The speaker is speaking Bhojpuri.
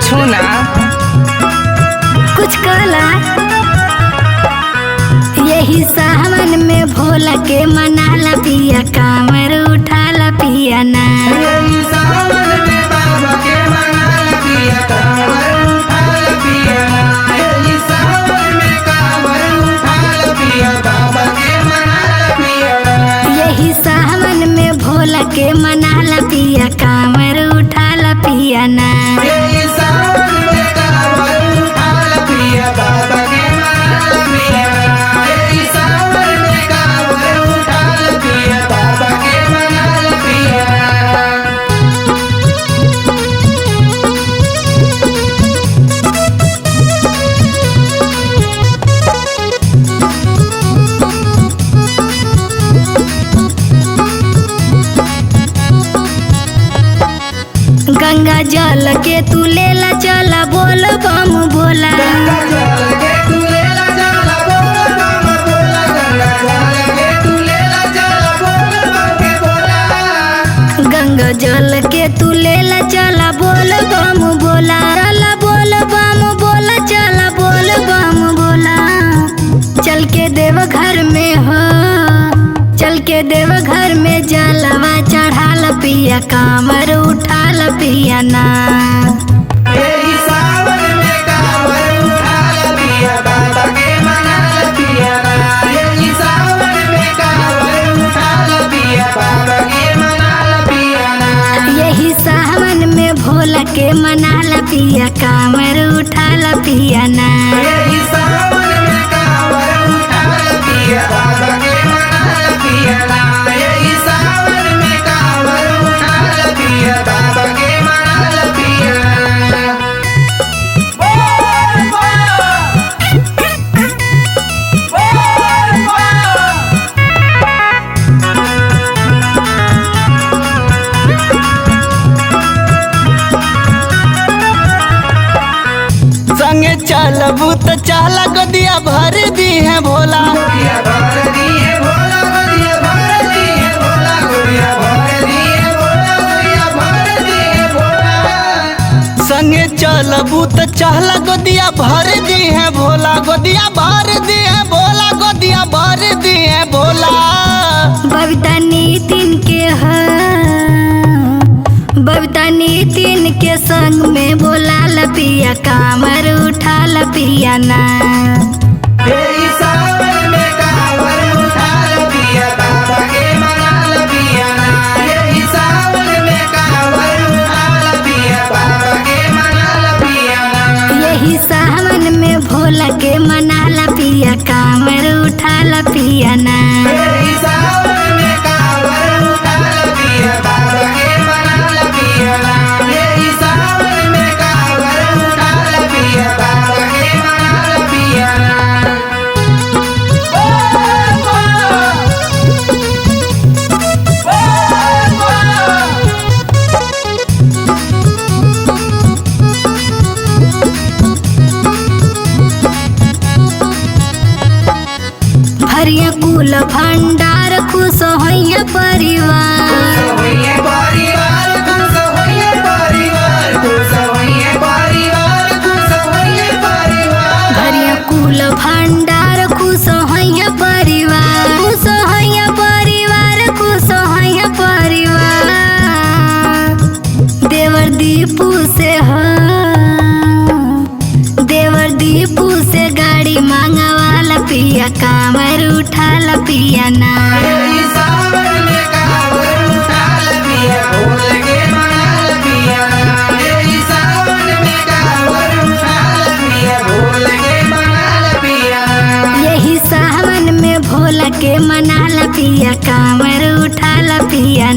पूछो ना। कुछ कहला। यही सावन में भोला के मनाला पिया, कांवर उठाला पिया ना। यही सावन में बाबा के मनाला पिया, कांवर उठाला पिया ना। यही सावन में कांवर उठाला पिया, बाबा के मनाला पिया ना। यही सावन में भोला के मनाला पिया, कांवर उठाला पिया ना। यही सावन में कांवर उठाला पिया, बाबा के मनाला पिया ना। यही सावन में कांवर उठाला पिया, बाबा के मनाला पिया ना। गंगा जल के तू लेला चला, बोल बम बोला। गंगा जल के तू लेला चला, बोल बम बोला। गंगा जल के तू लेला चला, बोल बम के बोला। गंगा जल के तू लेला चला, बोल बम बोला। चला बोल बम बोला, चला बोल बम बोला। चल के देव घर में हो, चल के देव घर में जलवा चढ़ाल पिया, कांवर उठाल पिया ना। यही सावन में कांवर उठाला पिया, बाबा के मनाला पिया ना। यही सावन में कांवर उठाला पिया, बाबा के मनाला पिया ना। यही सावन में भोला के मनाला पिया, कांवर उठाला पिया ना। यही सावन में कांवर उठाला पिया, बाबा के मनाला पिया ना। यही सावन में कांवर उठाला पिया, बाबा के मनाला पिया ना। बोल संगे चलबू तो चाला गोदिया भर दी है भोला। गोदिया भर दी है भोला, गोदिया भर दी है भोला। गोदिया भर दी है भोला, गोदिया भर दी है भोला। संगे चलबू तो चाला गोदिया भर दी है भोला। गोदिया भर दी है भोला, गोदिया भर दी है भोला। बबीता नितिन के है, बबीता नितिन के संग में बोला पिया, कांवर उठाला पिया ना। यही सावन में कांवर उठाला पिया, बाबा के मनाला पिया ना। यही सावन में कांवर उठाला पिया, बाबा के मनाला पिया ना। यही सावन में भोला के मनाला पिया, कांवर उठाला पिया ना। यही सावन में कांवर उठाला पिया, बाबा के मनाला पिया ना। यही सावन में कांवर उठाला पिया, बाबा के मनाला पिया ना। भरिया कुल भंडार खुश होइया परिवार। होइए परिवार, खुश होइए परिवार, खुश होइए परिवार, खुश होइए परिवार। भरिया कुल भंडार खुश होइया परिवार, खुश होइया परिवार, खुश होइया परिवार। देवर दीपू से हो, देवर दीपू से गाड़ी मांगवाला पिया, कांवर उठाला पिया ना। यही सावन में कांवर उठाला पिया, भोले के मनाला पिया ना। यही सावन में कांवर उठाला पिया, भोले के मनाला पिया ना। यही सावन में भोला के मनाला पिया, कांवर उठाला पिया